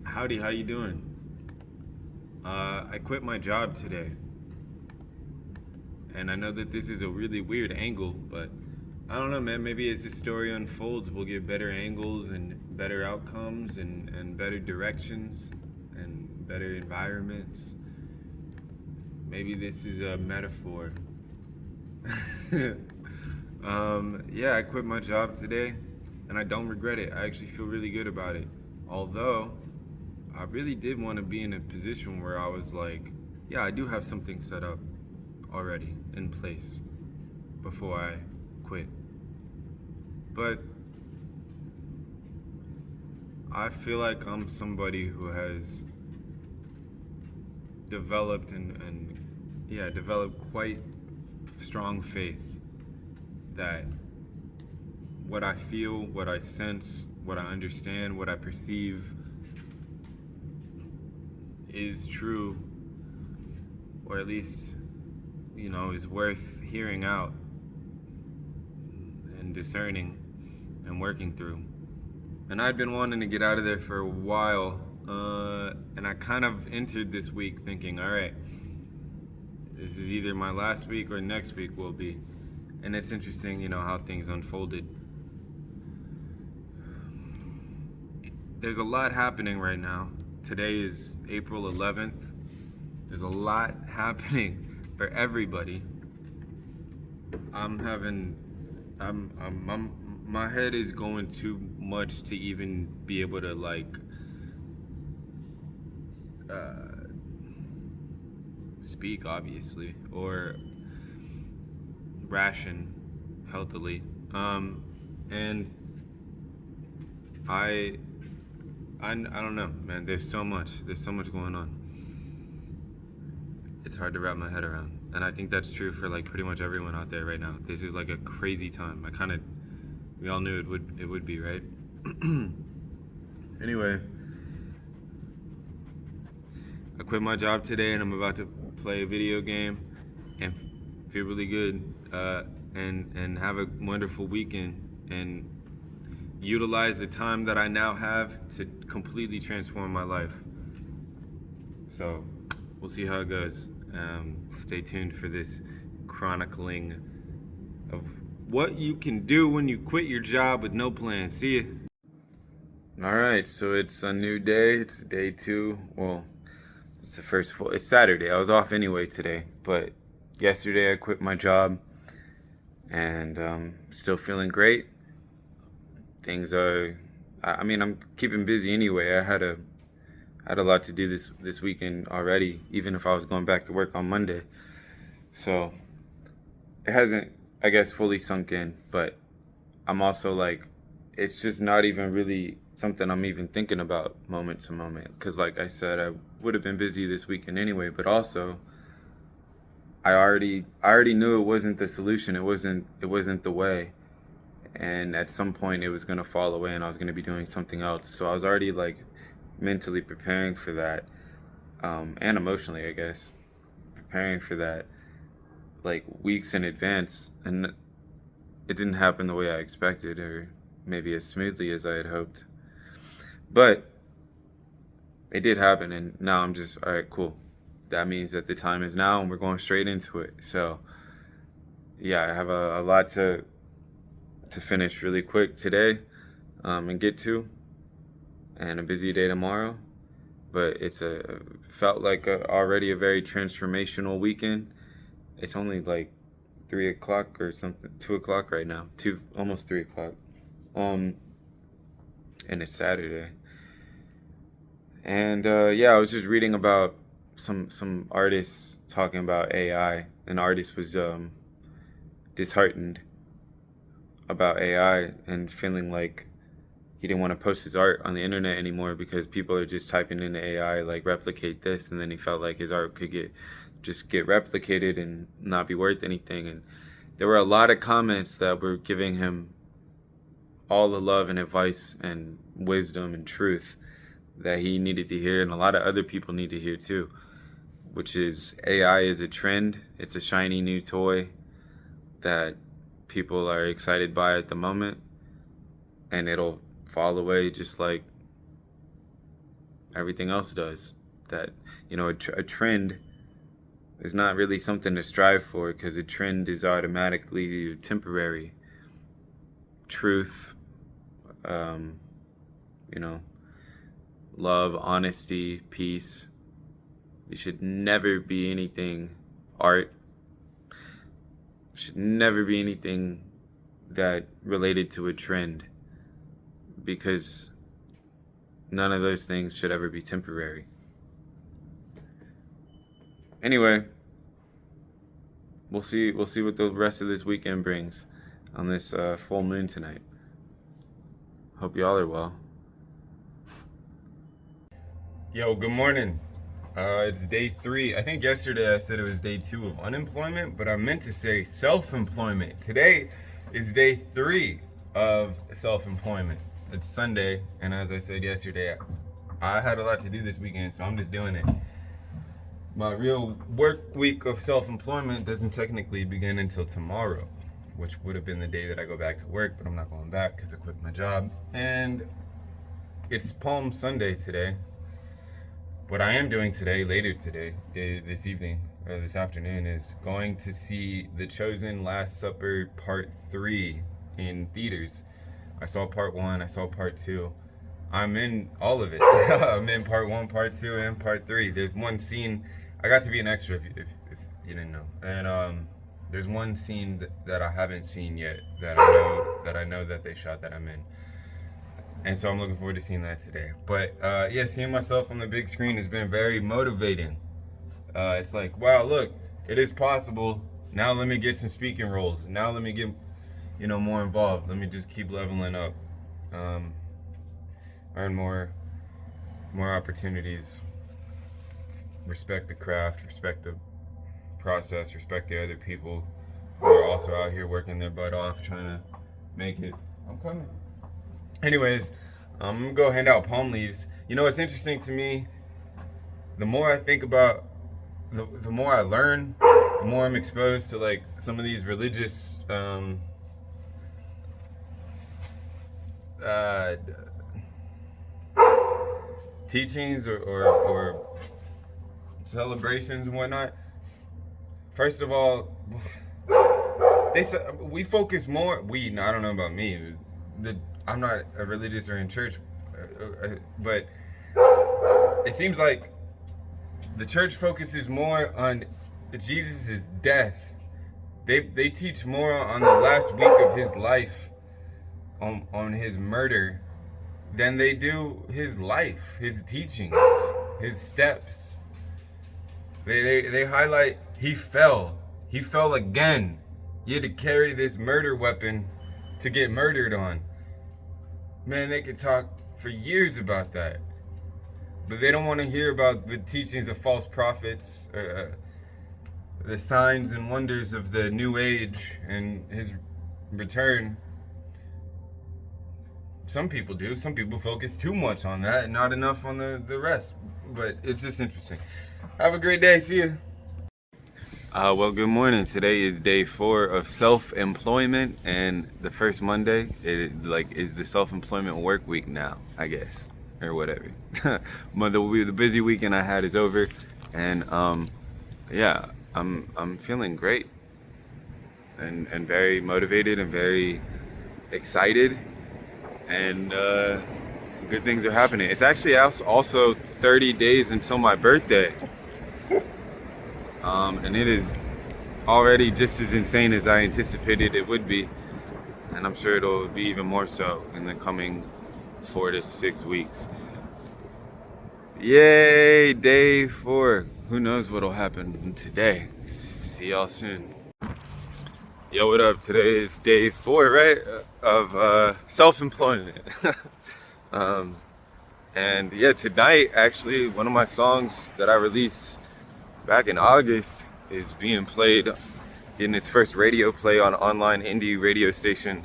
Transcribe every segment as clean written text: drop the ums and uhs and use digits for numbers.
Howdy, how you doing? I quit my job today. And I know that this is a really weird angle, but I don't know, man. Maybe as the story unfolds, we'll get better angles and better outcomes and better directions and better environments. Maybe this is a metaphor. Yeah, I quit my job today and I don't regret it. I actually feel really good about it. Although, I really did want to be in a position where I was like, yeah, I do have something set up already in place before I quit. But I feel like I'm somebody who has developed developed quite strong faith that what I feel, what I sense, what I understand, what I perceive is true, or at least, is worth hearing out and discerning and working through. And I'd been wanting to get out of there for a while, and I kind of entered this week thinking, all right, this is either my last week or next week will be. And it's interesting, how things unfolded. There's a lot happening right now. Today is April 11th. There's a lot happening for everybody. My head is going too much to even be able to speak, obviously, or ration healthily. And I don't know, man. There's so much going on. It's hard to wrap my head around, and I think that's true for pretty much everyone out there right now. This is a crazy time. We all knew it would be, right? Anyway, I quit my job today, and I'm about to play a video game and feel really good, and have a wonderful weekend and utilize the time that I now have to completely transform my life. So we'll see how it goes. Stay tuned for this chronicling of what you can do when you quit your job with no plan. See ya. All right, so it's a new day. It's day 2. Well, it's the first full. It's Saturday. I was off anyway today, but yesterday I quit my job, and still feeling great. Things are. I'm keeping busy anyway. I had a lot to do this weekend already, even if I was going back to work on Monday. So it hasn't, I guess, fully sunk in, but I'm also it's just not even really something I'm even thinking about moment to moment. Because like I said, I would have been busy this weekend anyway, but also I already knew it wasn't the solution. It wasn't the way. And at some point it was going to fall away and I was going to be doing something else. So I was already mentally preparing for that, and emotionally, I guess, preparing for that weeks in advance, and it didn't happen the way I expected, or maybe as smoothly as I had hoped, but it did happen, and now I'm just, all right, cool. That means that the time is now and we're going straight into it. So yeah, I have a lot to finish really quick today, and get to, and a busy day tomorrow, but felt like already a very transformational weekend. It's only 3 o'clock or something, 2 o'clock right now, almost 3 o'clock, and it's Saturday. And yeah, I was just reading about some artists talking about AI. An artist was disheartened about AI and feeling like he didn't want to post his art on the internet anymore because people are just typing into AI replicate this, and then he felt like his art could get replicated and not be worth anything. And there were a lot of comments that were giving him all the love and advice and wisdom and truth that he needed to hear, and a lot of other people need to hear too, which is AI is a trend. It's a shiny new toy that people are excited by at the moment, and it'll fall away just like everything else does. That, a trend is not really something to strive for, because a trend is automatically temporary. Truth, love, honesty, peace. It should never be anything. Art should never be anything that related to a trend, because none of those things should ever be temporary. Anyway, we'll see what the rest of this weekend brings on this full moon tonight. Hope y'all are well. Yo, good morning. It's day 3. I think yesterday I said it was day 2 of unemployment, but I meant to say self-employment. Today is day 3 of self-employment. It's Sunday, and as I said yesterday, I had a lot to do this weekend, so I'm just doing it. My real work week of self-employment doesn't technically begin until tomorrow, which would have been the day that I go back to work, but I'm not going back because I quit my job. And it's Palm Sunday today. What I am doing today, later today, this evening, or this afternoon, is going to see The Chosen Last Supper Part 3 in theaters. I saw Part 1, I saw Part 2. I'm in all of it. I'm in Part 1, Part 2, and Part 3. There's one scene, I got to be an extra if you didn't know. And there's one scene that I haven't seen yet that I know that they shot that I'm in. And so I'm looking forward to seeing that today. But yeah, seeing myself on the big screen has been very motivating. It's like, wow, look, it is possible. Now let me get some speaking roles. Now let me get, more involved. Let me just keep leveling up. Earn more opportunities. Respect the craft, respect the process, respect the other people who are also out here working their butt off trying to make it. I'm coming. Anyways, I'm gonna go hand out palm leaves. It's interesting to me. The more I think about, the more I learn, the more I'm exposed to like some of these religious teachings or celebrations and whatnot. First of all, we focus more. I don't know about me. I'm not a religious or in church, but it seems like the church focuses more on Jesus' death. They teach more on the last week of his life, on his murder, than they do his life, his teachings, his steps. They highlight he fell again. He had to carry this murder weapon to get murdered on. Man, they could talk for years about that, but they don't want to hear about the teachings of false prophets, the signs and wonders of the new age and his return. Some people do. Some people focus too much on that and not enough on the rest. But it's just interesting. Have a great day. See you. Well, good morning. Today is day 4 of self-employment, and the first Monday is the self-employment work week now, I guess, or whatever. But the busy weekend I had is over, and yeah, I'm feeling great and very motivated and very excited, and good things are happening. It's actually also 30 days until my birthday. And it is already just as insane as I anticipated it would be, and I'm sure it'll be even more so in the coming 4 to 6 weeks. Yay, day 4. Who knows what'll happen today. See y'all soon. Yo, what up? Today is day 4, right, of self-employment. And yeah, tonight, actually, one of my songs that I released back in August is being played in its first radio play on an online indie radio station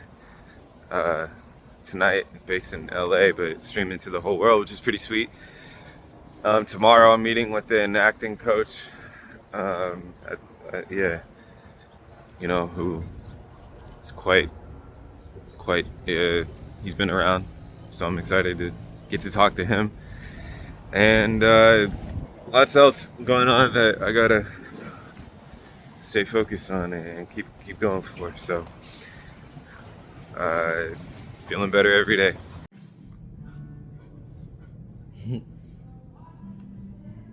tonight, based in LA, but streaming to the whole world, which is pretty sweet. Tomorrow I'm meeting with an acting coach, who is quite, he's been around, so I'm excited to get to talk to him. and lots else going on that I gotta stay focused on and keep going for. So feeling better every day.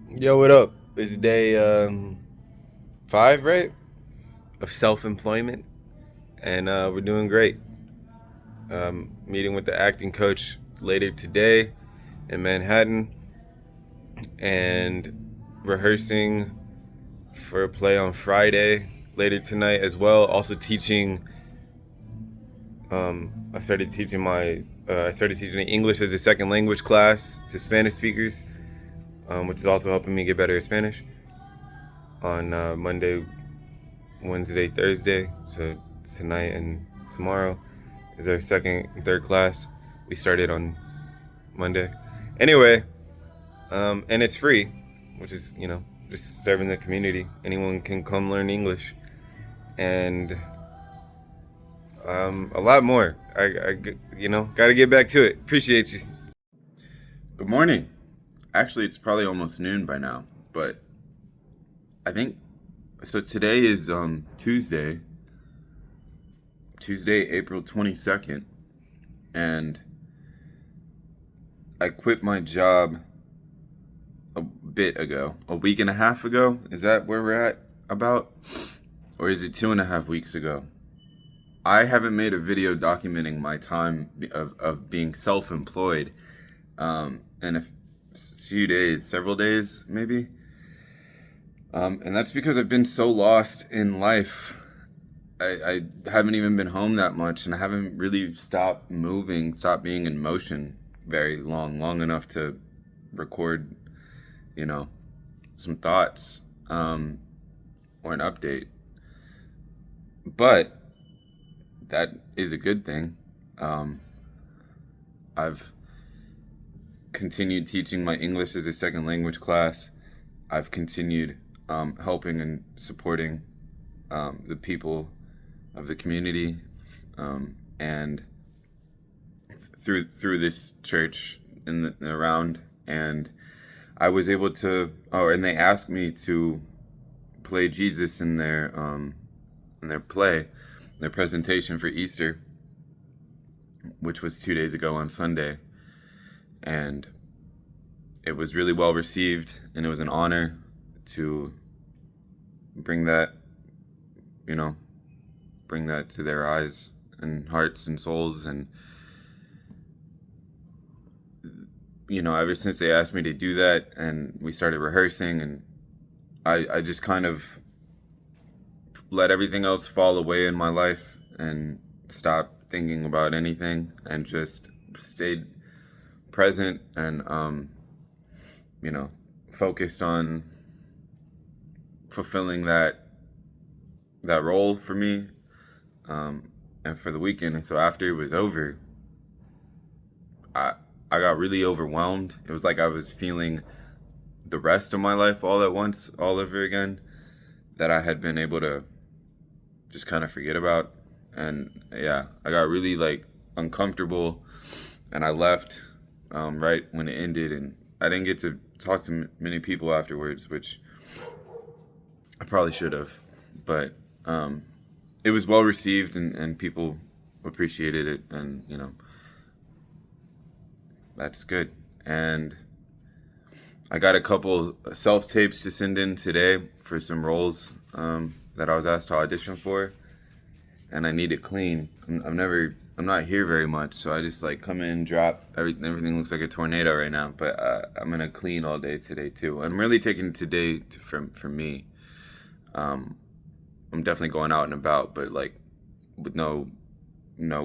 Yo, what up? It's day 5, right, of self-employment, and we're doing great. Meeting with the acting coach later today in Manhattan, and rehearsing for a play on Friday later tonight as well. Also teaching. I started teaching an English as a second language class to Spanish speakers, which is also helping me get better at Spanish. On Monday, Wednesday, Thursday. So tonight and tomorrow is our second and third class. We started on Monday. Anyway, and it's free, which is, just serving the community. Anyone can come learn English. And a lot more. I gotta get back to it. Appreciate you. Good morning. Actually, it's probably almost noon by now, but I think so. Today is Tuesday, April 22nd, and I quit my job a bit ago, a week and a half ago. Is that where we're at about? Or is it 2.5 weeks ago? I haven't made a video documenting my time of being self-employed in a few days, several days maybe. And that's because I've been so lost in life. I haven't even been home that much, and I haven't really stopped being in motion very long enough to record, some thoughts or an update. But that is a good thing. I've continued teaching my English as a second language class. I've continued helping and supporting the people of the community, and through this church and around. And I was able to. And they asked me to play Jesus in their play, their presentation for Easter, which was 2 days ago on Sunday, and it was really well received, and it was an honor to bring that to their eyes and hearts and souls. And ever since they asked me to do that and we started rehearsing, and I just kind of let everything else fall away in my life and stopped thinking about anything and just stayed present and focused on fulfilling that role for me, and for the weekend. And so after it was over, I got really overwhelmed. It was like I was feeling the rest of my life all at once, all over again, that I had been able to just kind of forget about. And yeah, I got really uncomfortable, and I left right when it ended, and I didn't get to talk to many people afterwards, which I probably should have. But it was well received, and people appreciated it, and that's good. And I got a couple self-tapes to send in today for some roles that I was asked to audition for, and I need it clean. I'm not here very much, so I just come in, drop everything looks like a tornado right now. But I'm gonna clean all day today too. I'm really taking today for me. I'm definitely going out and about, but with no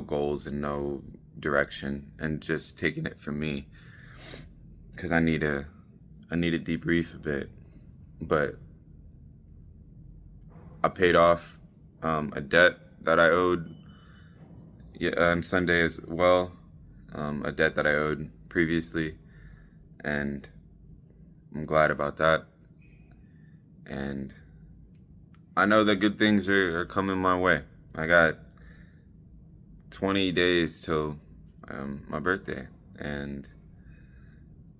goals and no direction, and just taking it for me, because I need to debrief a bit. But I paid off a debt that I owed on Sunday as well, a debt that I owed previously, and I'm glad about that. And I know that good things are coming my way. I got 20 days till my birthday, and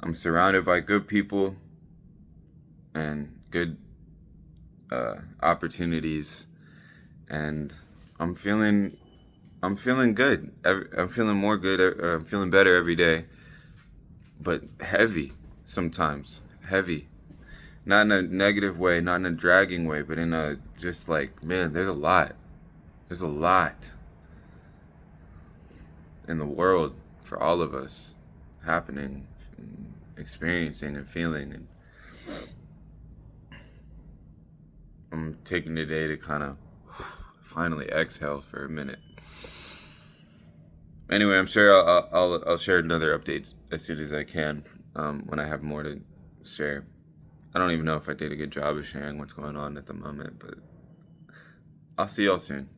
I'm surrounded by good people and good opportunities, and I'm feeling good. I'm feeling more good. I'm feeling better every day, but heavy sometimes. Heavy, not in a negative way, not in a dragging way, but in a just like, man, there's a lot. There's a lot in the world for all of us happening, experiencing, and feeling. And I'm taking today to kind of finally exhale for a minute. Anyway, I'm sure I'll share another updates as soon as I can, when I have more to share. I don't even know if I did a good job of sharing what's going on at the moment, but I'll see y'all soon.